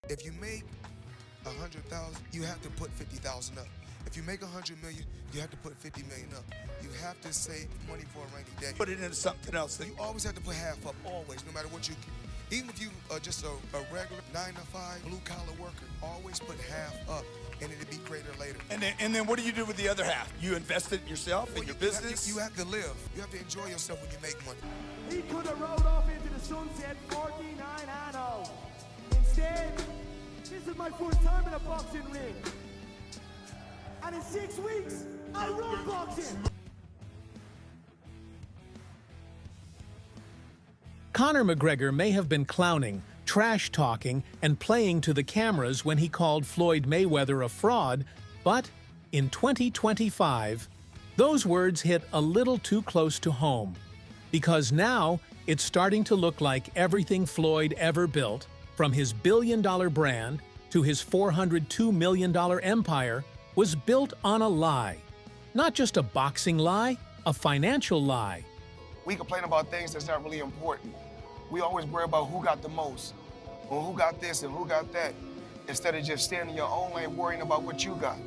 If you make 100,000, you have to put 50,000 up. If you make 100 million, you have to put 50 million up. You have to save money for a rainy day. Put it into something else. You always have to put half up, always, no matter what you can. Even if you are just a regular 9-to-5 blue-collar worker, always put half up, and it'll be greater later. And then what do you do with the other half? You invest it in yourself, in your business? You have to live. You have to enjoy yourself when you make money. He could have rode off into the sunset 49-0. Instead, this is my first time in a boxing ring. And in 6 weeks, I run boxing. Conor McGregor may have been clowning, trash-talking, and playing to the cameras when he called Floyd Mayweather a fraud, but in 2025, those words hit a little too close to home. Because now, it's starting to look like everything Floyd ever built, from his billion-dollar brand to his $402 million empire, was built on a lie. Not just a boxing lie, a financial lie. We complain about things that's not really important. We always worry about who got the most, or who got this and who got that, instead of just staying in your own lane worrying about what you got.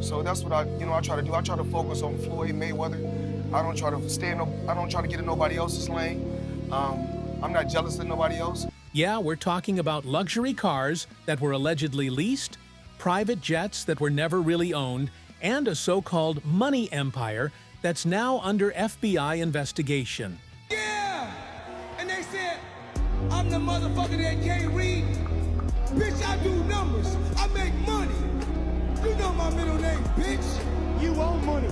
So that's what I try to do. I try to focus on Floyd Mayweather. I don't try to get in nobody else's lane. I'm not jealous of nobody else. Yeah, we're talking about luxury cars that were allegedly leased, private jets that were never really owned, and a so-called money empire that's now under FBI investigation. Yeah! And they said, I'm the motherfucker that can't read. Bitch, I do numbers. I make money. You know my middle name, bitch. You own money.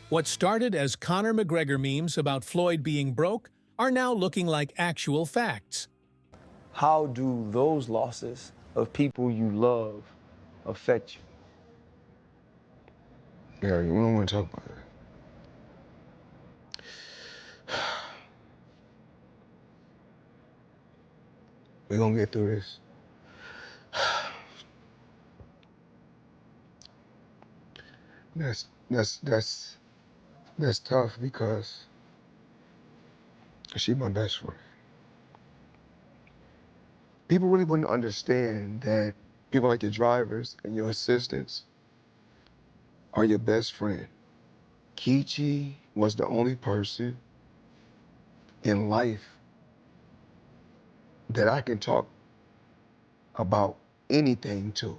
What started as Conor McGregor memes about Floyd being broke are now looking like actual facts. How do those losses of people you love affect you? Gary, we don't want to talk about that. We're gonna get through this. That's tough because she's my best friend. People really wouldn't understand that people like your drivers and your assistants are your best friend. Kichi was the only person in life that I can talk about anything to,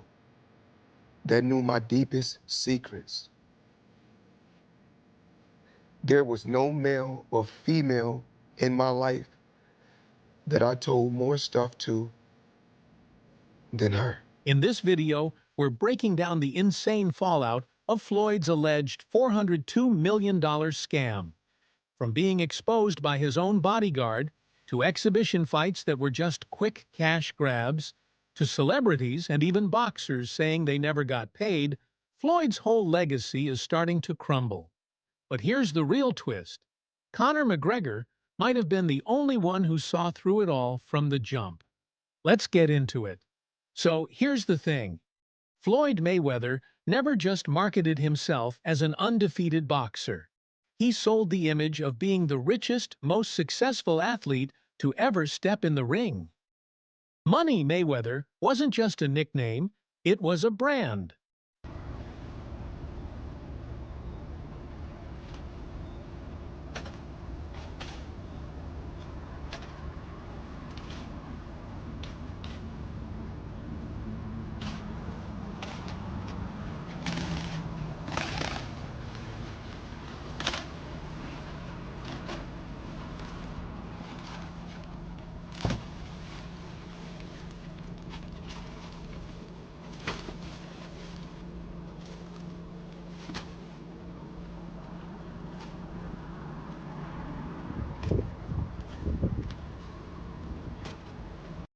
that knew my deepest secrets. There was no male or female in my life that I told more stuff to than her. In this video, we're breaking down the insane fallout of Floyd's alleged $402 million scam. From being exposed by his own bodyguard, to exhibition fights that were just quick cash grabs, to celebrities and even boxers saying they never got paid, Floyd's whole legacy is starting to crumble. But here's the real twist. Conor McGregor might have been the only one who saw through it all from the jump. Let's get into it. So here's the thing. Floyd Mayweather never just marketed himself as an undefeated boxer. He sold the image of being the richest, most successful athlete to ever step in the ring. Money Mayweather wasn't just a nickname, it was a brand.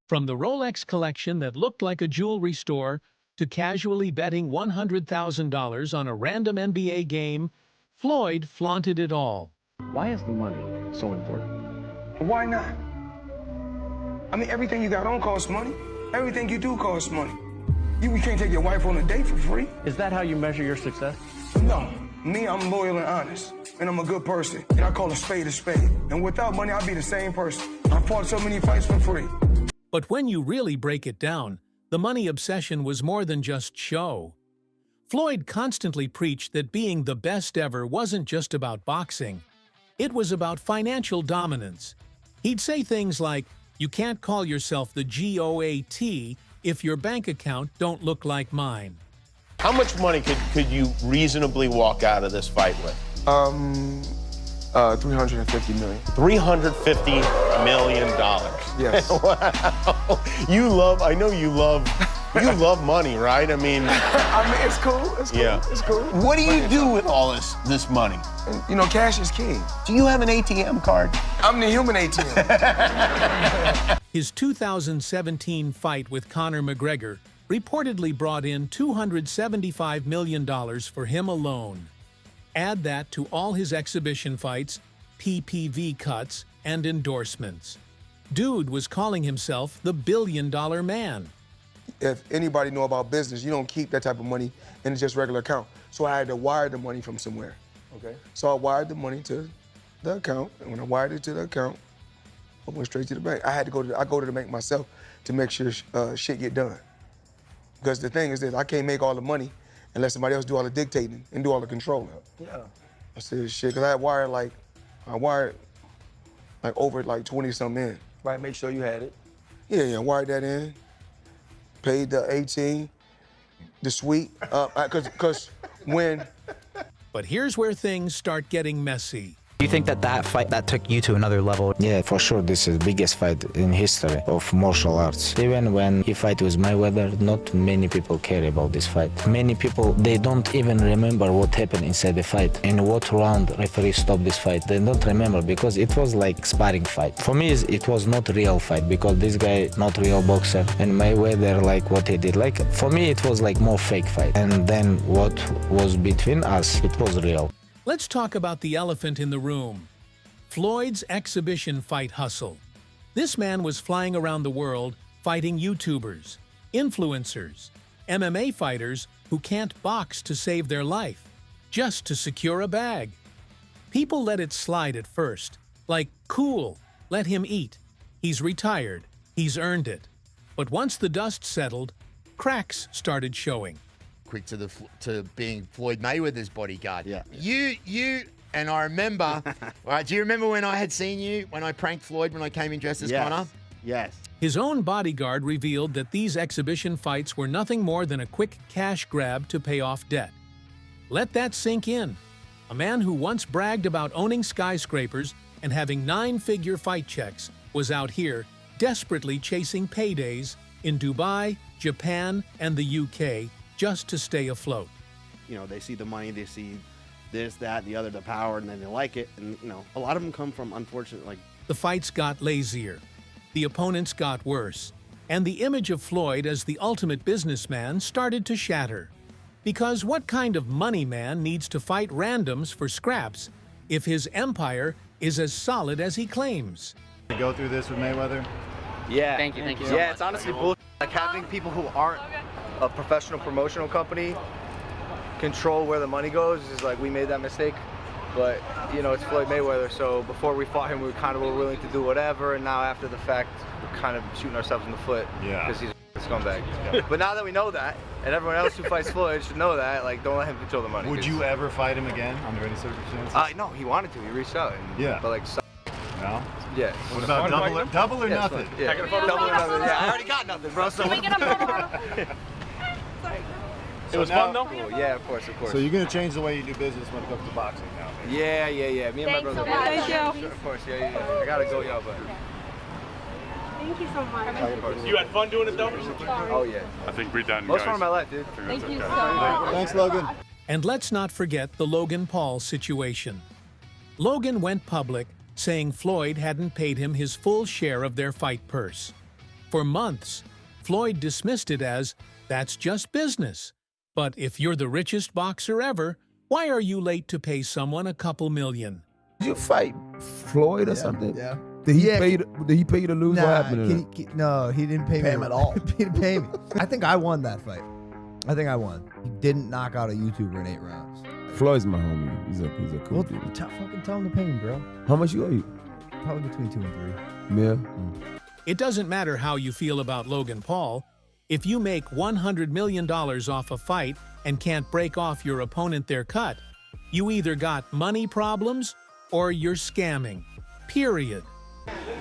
From the Rolex collection that looked like a jewelry store to casually betting $100,000 on a random NBA game, Floyd flaunted it all. Why is the money so important? Why not? I mean, everything you got on costs money. Everything you do costs money. You can't take your wife on a date for free. Is that how you measure your success? No. Me, I'm loyal and honest. And I'm a good person. And I call a spade a spade. And without money, I'd be the same person. I fought so many fights for free. But when you really break it down, the money obsession was more than just show. Floyd constantly preached that being the best ever wasn't just about boxing. It was about financial dominance. He'd say things like, "You can't call yourself the GOAT if your bank account don't look like mine." How much money could you reasonably walk out of this fight with? 350 million. $350 million. Yes. Wow. I know you love money, right? I mean, it's cool. It's cool. Yeah. It's cool. What do you do with all this money? You know, cash is king. Do you have an ATM card? I'm the human ATM. His 2017 fight with Conor McGregor reportedly brought in $275 million for him alone. Add that to all his exhibition fights, PPV cuts, and endorsements. Dude was calling himself the billion-dollar man. If anybody know about business, you don't keep that type of money in just regular account. So I had to wire the money from somewhere. Okay. So I wired the money to the account, and when I wired it to the account, I went straight to the bank. I go to the bank myself to make sure shit get done. Because the thing is that I can't make all the money unless somebody else do all the dictating and do all the controlling. Yeah. I said, shit, because I wired like over like 20-something in. Right, make sure you had it. Yeah, I wired that in. Paid the 18, the suite, because when... But here's where things start getting messy. Do you think that fight that took you to another level? Yeah, for sure, this is the biggest fight in history of martial arts. Even when he fight with Mayweather, not many people care about this fight. Many people, they don't even remember what happened inside the fight. In what round referee stopped this fight. They don't remember because it was like sparring fight. For me, it was not real fight because this guy not real boxer. And Mayweather, like what he did, like for me, it was like more fake fight. And then what was between us, it was real. Let's talk about the elephant in the room. Floyd's exhibition fight hustle. This man was flying around the world fighting YouTubers, influencers, MMA fighters who can't box to save their life, just to secure a bag. People let it slide at first, like, cool, let him eat. He's retired, he's earned it. But once the dust settled, cracks started showing. Quick to being Floyd Mayweather's bodyguard. Yeah. You and I remember. Right, do you remember when I had seen you when I pranked Floyd when I came in dressed as Conor? Yes. His own bodyguard revealed that these exhibition fights were nothing more than a quick cash grab to pay off debt. Let that sink in. A man who once bragged about owning skyscrapers and having 9-figure fight checks was out here desperately chasing paydays in Dubai, Japan, and the UK just to stay afloat. You know, they see the money, they see this, that, the other, the power, and then they like it. And, you know, a lot of them come from unfortunate, like... The fights got lazier. The opponents got worse. And the image of Floyd as the ultimate businessman started to shatter. Because what kind of money man needs to fight randoms for scraps if his empire is as solid as he claims? You go through this with Mayweather? Yeah. Thank you so much. Yeah, it's honestly bullshit. Like having people who aren't a professional promotional company control where the money goes is like, we made that mistake. But, you know, it's Floyd Mayweather, so before we fought him, we kind of were willing to do whatever, and now after the fact, we're kind of shooting ourselves in the foot because he's a scumbag. Yeah. But now that we know that, and everyone else who fights Floyd should know that, like, don't let him control the money. Would you ever fight him again under any circumstances? No, he wanted to. He reached out. And, yeah. But, like, no? Yeah. What about double or nothing? Yeah. Double or nothing. Yeah, I already got nothing, bro. So. Can we get a photo? It was fun, though? Cool. Yeah, of course. So you're going to change the way you do business when it comes to boxing now? Yeah. Me and my brother. Thank you. Sure, of course, yeah. I got to go, y'all, but... Thank you so much. You had fun doing it, though? Oh, yeah. I think we're done, Most guys. fun of my life, dude. Thank you so much. Thanks, Logan. And let's not forget the Logan Paul situation. Logan went public saying Floyd hadn't paid him his full share of their fight purse. For months, Floyd dismissed it as, that's just business. But if you're the richest boxer ever, why are you late to pay someone a couple million? Did you fight Floyd or something? Yeah. Did he pay you to lose? Nah, what happened? No, he didn't pay me him at all. He didn't pay me. I think I won that fight. I think I won. He didn't knock out a YouTuber in 8 rounds. Floyd's my homie. He's a cool dude. Fucking tell him to pay me, bro. How much you owe you? Probably between 2 and 3. Yeah. It doesn't matter how you feel about Logan Paul. If you make $100 million off a fight and can't break off your opponent their cut, you either got money problems or you're scamming. Period.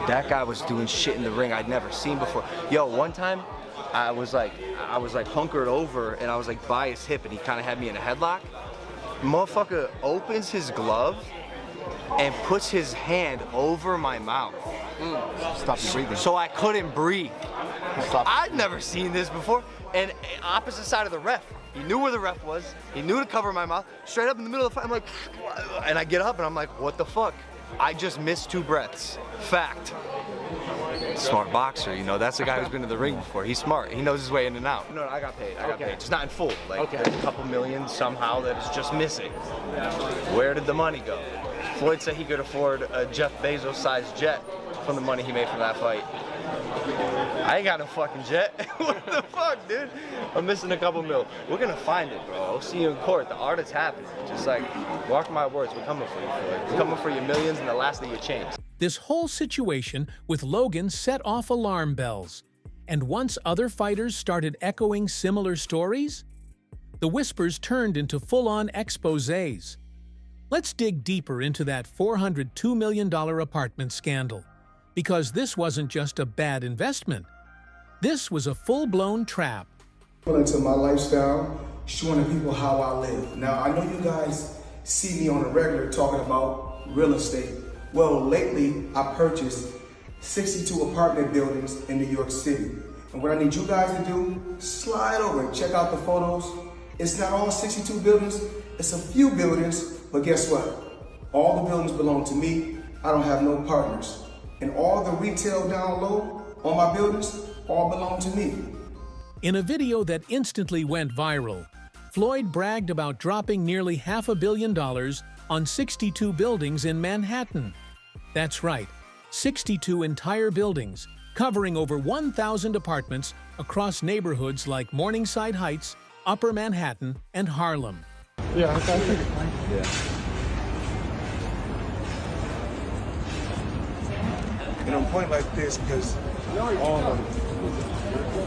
That guy was doing shit in the ring I'd never seen before. Yo, one time I was like hunkered over and I was like by his hip and he kind of had me in a headlock. Motherfucker opens his glove and puts his hand over my mouth. Stop you breathing. So I couldn't breathe. I'd never seen this before. And opposite side of the ref. He knew where the ref was. He knew to cover my mouth. Straight up in the middle of the fight, I'm like, and I get up and I'm like, what the fuck? I just missed 2 breaths. Fact. Smart boxer, you know, that's the guy who's been to the ring before. He's smart. He knows his way in and out. No, I got paid. I got paid. Just not in full. Like, there's a couple million somehow that is just missing. Where did the money go? Floyd said he could afford a Jeff Bezos-sized jet from the money he made from that fight. I ain't got no fucking jet. What the fuck, dude? I'm missing a couple mil. We're gonna find it, bro. I'll see you in court. The art is happening. Just like, mark my words, we're coming for you, Floyd. We're coming for your millions and the last of your chains. This whole situation with Logan set off alarm bells. And once other fighters started echoing similar stories, the whispers turned into full-on exposés. Let's dig deeper into that $402 million apartment scandal. Because this wasn't just a bad investment. This was a full-blown trap. Into my lifestyle, showing the people how I live. Now, I know you guys see me on a regular talking about real estate. Well, lately, I purchased 62 apartment buildings in New York City. And what I need you guys to do, slide over and check out the photos. It's not all 62 buildings, it's a few buildings, but guess what? All the buildings belong to me. I don't have no partners. And all the retail down low on my buildings all belong to me. In a video that instantly went viral, Floyd bragged about dropping nearly $500 million on 62 buildings in Manhattan. That's right, 62 entire buildings, covering over 1,000 apartments across neighborhoods like Morningside Heights, Upper Manhattan, and Harlem. Yeah, I think it. Yeah. And I'm pointing like this because all of them,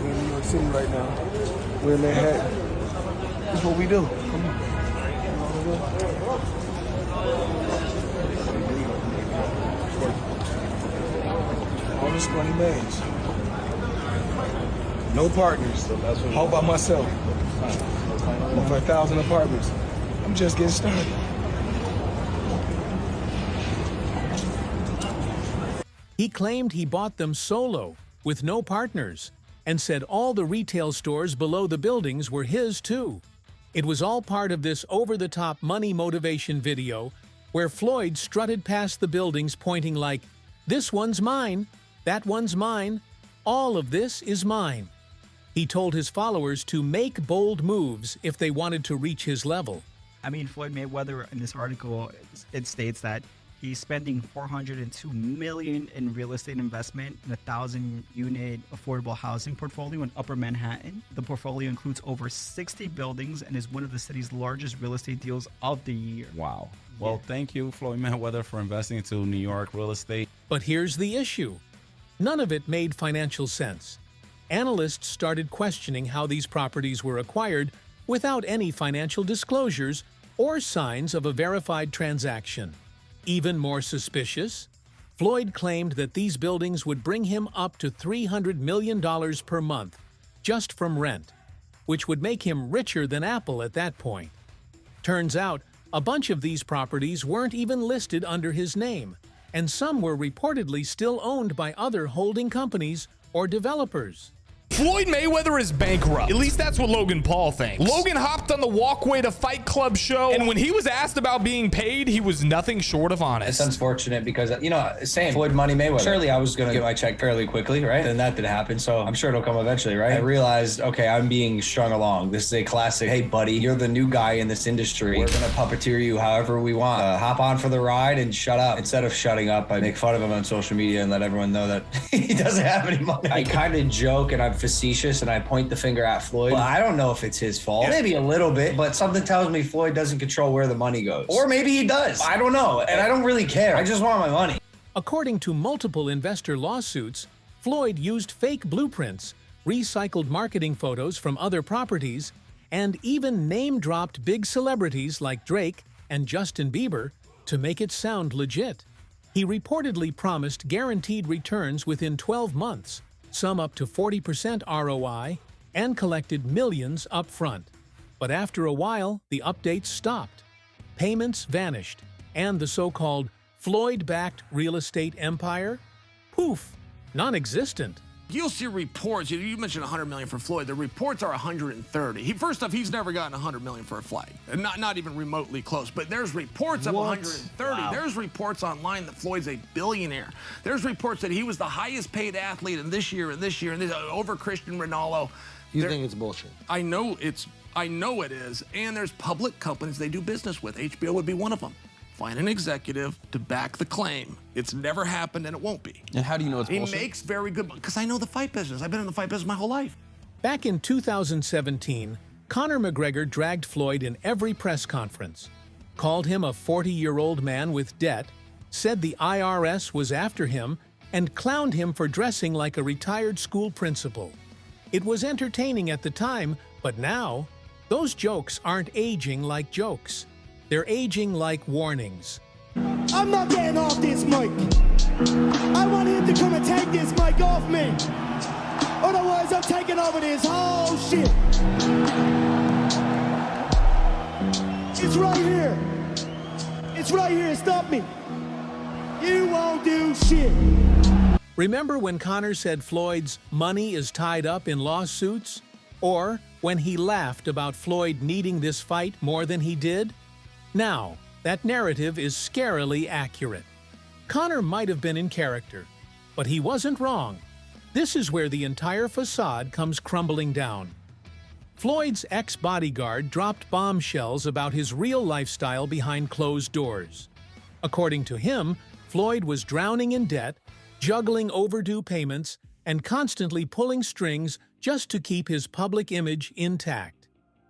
we're in New York City right now. We're in Manhattan. That's what we do. Come on. All this money made. No partners. All by myself. Over 1,000 apartments. I'm just getting started. He claimed he bought them solo, with no partners, and said all the retail stores below the buildings were his too. It was all part of this over-the-top money motivation video where Floyd strutted past the buildings pointing like, "This one's mine, that one's mine, all of this is mine." He told his followers to make bold moves if they wanted to reach his level. I mean, Floyd Mayweather, in this article, it states that he's spending $402 million in real estate investment in a 1,000-unit affordable housing portfolio in Upper Manhattan. The portfolio includes over 60 buildings and is one of the city's largest real estate deals of the year. Wow. Well, thank you, Floyd Mayweather, for investing into New York real estate. But here's the issue. None of it made financial sense. Analysts started questioning how these properties were acquired without any financial disclosures or signs of a verified transaction. Even more suspicious, Floyd claimed that these buildings would bring him up to $300 million per month, just from rent, which would make him richer than Apple at that point. Turns out, a bunch of these properties weren't even listed under his name, and some were reportedly still owned by other holding companies or developers. Floyd Mayweather is bankrupt. At least that's what Logan Paul thinks. Logan hopped on the walkway to Fight Club show, and when he was asked about being paid, he was nothing short of honest. It's unfortunate because, you know, same Floyd Money Mayweather. Surely I was going to get my check fairly quickly, right? And that did happen, so I'm sure it'll come eventually, right? I realized, okay, I'm being strung along. This is a classic, hey, buddy, you're the new guy in this industry. We're going to puppeteer you however we want. Hop on for the ride and shut up. Instead of shutting up, I make fun of him on social media and let everyone know that he doesn't have any money. I kind of joke and I'm facetious and I point the finger at Floyd. Well, I don't know if it's his fault. Maybe a little bit, but something tells me Floyd doesn't control where the money goes. Or maybe he does. I don't know. And I don't really care. I just want my money. According to multiple investor lawsuits, Floyd used fake blueprints, recycled marketing photos from other properties, and even name-dropped big celebrities like Drake and Justin Bieber to make it sound legit. He reportedly promised guaranteed returns within 12 months, some up to 40% ROI, and collected millions up front. But after a while, the updates stopped. Payments vanished, and the so-called Floyd-backed real estate empire? Poof, non-existent. You'll see reports. You mentioned 100 million for Floyd. The reports are 130. First off, he's never gotten 100 million for a flight, and not even remotely close. But there's reports of 130. Wow. There's reports online that Floyd's a billionaire. There's reports that he was the highest paid athlete in this year and this year and this, over Cristiano Ronaldo. You think it's bullshit? I know it is. And there's public companies they do business with. HBO would be one of them. Find an executive to back the claim. It's never happened and it won't be. And how do you know it's bullshit? He makes very good, because I know the fight business. I've been in the fight business my whole life. Back in 2017, Conor McGregor dragged Floyd in every press conference, called him a 40-year-old man with debt, said the IRS was after him, and clowned him for dressing like a retired school principal. It was entertaining at the time, but now, those jokes aren't aging like jokes. They're aging like warnings. I'm not getting off this mic. I want him to come and take this mic off me. Otherwise, I'm taking over this whole shit. It's right here. It's right here. Stop me. You won't do shit. Remember when Conor said Floyd's money is tied up in lawsuits? Or when he laughed about Floyd needing this fight more than he did? Now, that narrative is scarily accurate. Conor might have been in character, but he wasn't wrong. This is where the entire facade comes crumbling down. Floyd's ex-bodyguard dropped bombshells about his real lifestyle behind closed doors. According to him, Floyd was drowning in debt, juggling overdue payments, and constantly pulling strings just to keep his public image intact.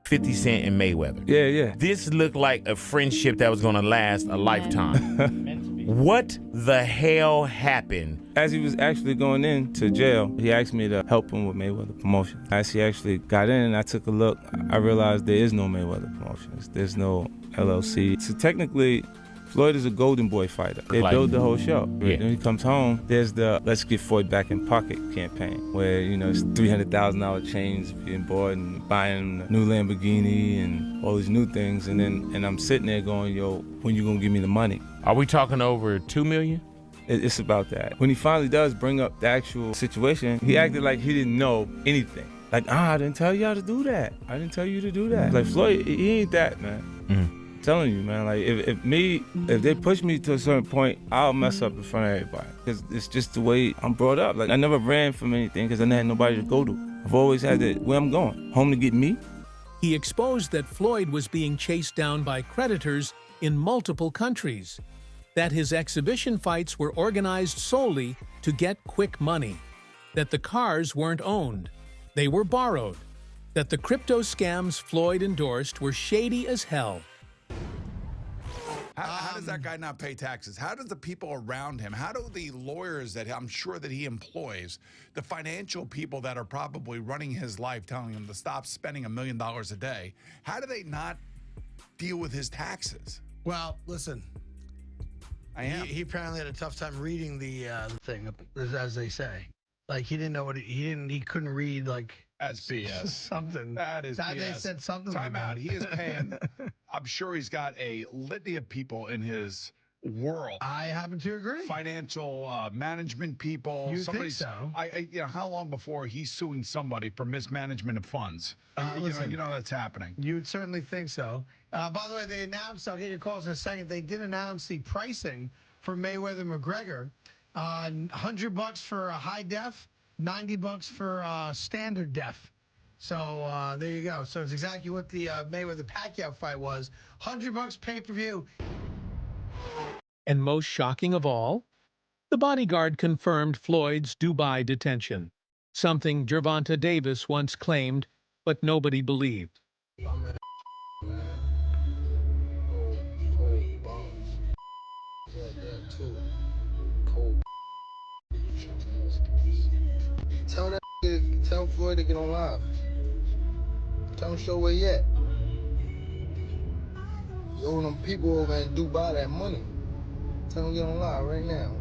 50 Cent and Mayweather. Yeah. This looked like a friendship that was gonna last a lifetime. What the hell happened? As he was actually going into jail, he asked me to help him with Mayweather Promotion. As he actually got in and I took a look, I realized there is no Mayweather Promotions. There's no LLC. So technically, Floyd is a golden boy fighter. They build the whole show. Yeah. When he comes home, there's the Let's Get Floyd Back in Pocket campaign, where, it's $300,000 chains being bought and buying a new Lamborghini and all these new things. And I'm sitting there going, yo, when you gonna give me the money? Are we talking over $2 million? It's about that. When he finally does bring up the actual situation, he acted like he didn't know anything. Like, I didn't tell y'all to do that. I didn't tell you to do that. Like, Floyd, he ain't that, man. I'm telling you, man, like if they push me to a certain point, I'll mess up in front of everybody. Because it's just the way I'm brought up. Like, I never ran from anything because I never had nobody to go to. I've always had where I'm going, home to get me. He exposed that Floyd was being chased down by creditors in multiple countries, that his exhibition fights were organized solely to get quick money, that the cars weren't owned, they were borrowed, that the crypto scams Floyd endorsed were shady as hell. How does that guy not pay taxes? How do the people around him, how do the lawyers that I'm sure that he employs, the financial people that are probably running his life, telling him to stop spending $1 million a day, how do they not deal with his taxes? Well, listen. He apparently had a tough time reading the thing, as they say. Like, he didn't know what he couldn't read, like, That's BS. something. That is BS. They said something Time like out. that. He is paying. I'm sure he's got a litany of people in his world. I happen to agree. Financial management people. You think so? How long before he's suing somebody for mismanagement of funds? Listen, you know that's happening. You'd certainly think so. By the way, they announced, I'll get your calls in a second, they did announce the pricing for Mayweather McGregor. $100 for a high def, $90 for standard def. So there you go. So it's exactly what the Mayweather-Pacquiao fight was. $100 pay-per-view. And most shocking of all, the bodyguard confirmed Floyd's Dubai detention, something Gervonta Davis once claimed, but nobody believed. Tell Floyd to get on live. Tell him show where he at. You owe them people over in Dubai that money. Tell him to get on live right now.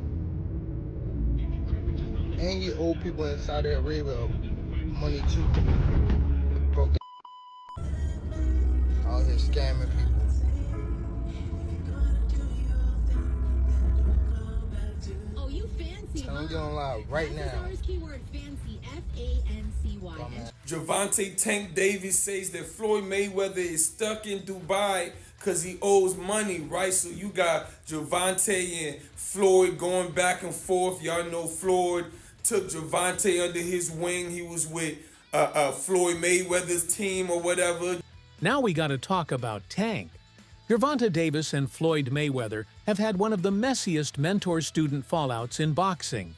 And you owe people in Saudi Arabia money too. Broke out here scamming people. Oh, you fancy, Tell him to get on live right now. Keyword fancy, F-A-N-C-Y. Javante Tank Davis says that Floyd Mayweather is stuck in Dubai because he owes money, right? So you got Javante and Floyd going back and forth. Y'all know Floyd took Javante under his wing. He was with Floyd Mayweather's team or whatever. Now we got to talk about Tank. Gervonta Davis and Floyd Mayweather have had one of the messiest mentor-student fallouts in boxing.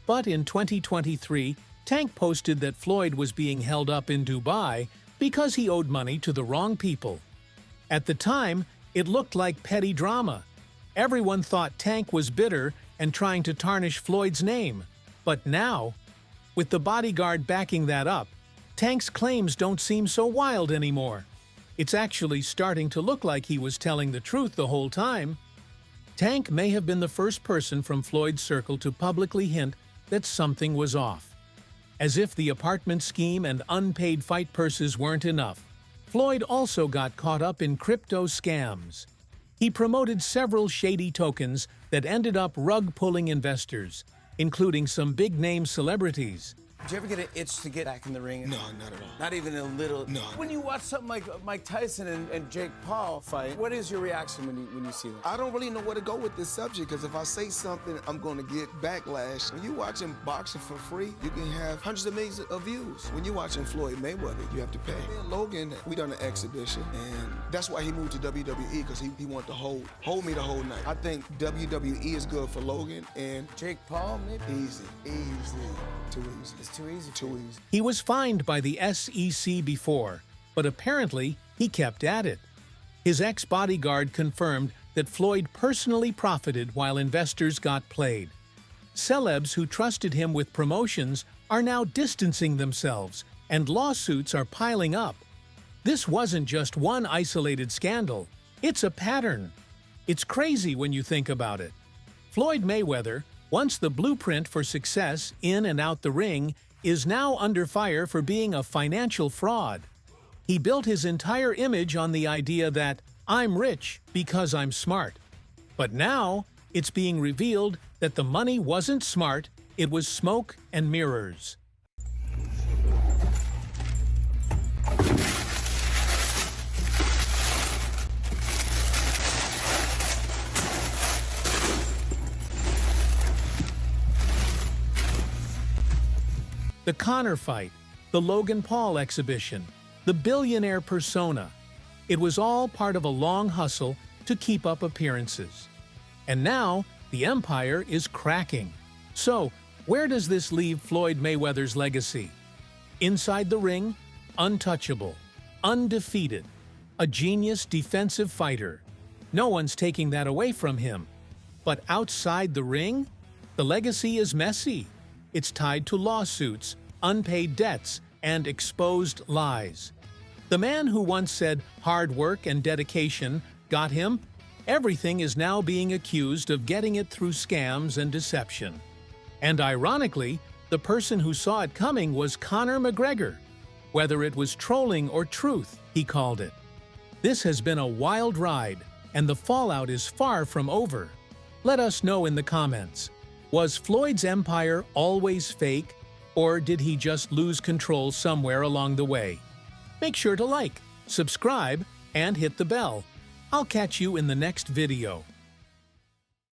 But in 2023, Tank posted that Floyd was being held up in Dubai because he owed money to the wrong people. At the time, it looked like petty drama. Everyone thought Tank was bitter and trying to tarnish Floyd's name. But now, with the bodyguard backing that up, Tank's claims don't seem so wild anymore. It's actually starting to look like he was telling the truth the whole time. Tank may have been the first person from Floyd's circle to publicly hint that something was off. As if the apartment scheme and unpaid fight purses weren't enough, Floyd also got caught up in crypto scams. He promoted several shady tokens that ended up rug-pulling investors, including some big-name celebrities. Did you ever get an itch to get back in the ring? No, not at all. Not even a little? No. When you watch something like Mike Tyson and Jake Paul fight, what is your reaction when you see that? I don't really know where to go with this subject because if I say something, I'm going to get backlash. When you're watching boxing for free, you can have hundreds of millions of views. When you're watching Floyd Mayweather, you have to pay. Me and Logan, we done an exhibition, and that's why he moved to WWE because he wanted to hold me the whole night. I think WWE is good for Logan and Jake Paul, maybe? Easy. Too easy. It's too easy. Too easy. He was fined by the SEC before, but apparently he kept at it. His ex-bodyguard confirmed that Floyd personally profited while investors got played. Celebs who trusted him with promotions are now distancing themselves, and lawsuits are piling up. This wasn't just one isolated scandal. It's a pattern. It's crazy when you think about it. Floyd Mayweather, once the blueprint for success in and out the ring, is now under fire for being a financial fraud. He built his entire image on the idea that I'm rich because I'm smart. But now it's being revealed that the money wasn't smart, it was smoke and mirrors. The Conor fight, the Logan Paul exhibition, the billionaire persona. It was all part of a long hustle to keep up appearances. And now, the empire is cracking. So, where does this leave Floyd Mayweather's legacy? Inside the ring, untouchable, undefeated, a genius defensive fighter. No one's taking that away from him. But outside the ring, the legacy is messy. It's tied to lawsuits, unpaid debts, and exposed lies. The man who once said hard work and dedication got him everything is now being accused of getting it through scams and deception. And ironically, the person who saw it coming was Conor McGregor. Whether it was trolling or truth, he called it. This has been a wild ride, and the fallout is far from over. Let us know in the comments. Was Floyd's empire always fake, or did he just lose control somewhere along the way? Make sure to like, subscribe, and hit the bell. I'll catch you in the next video.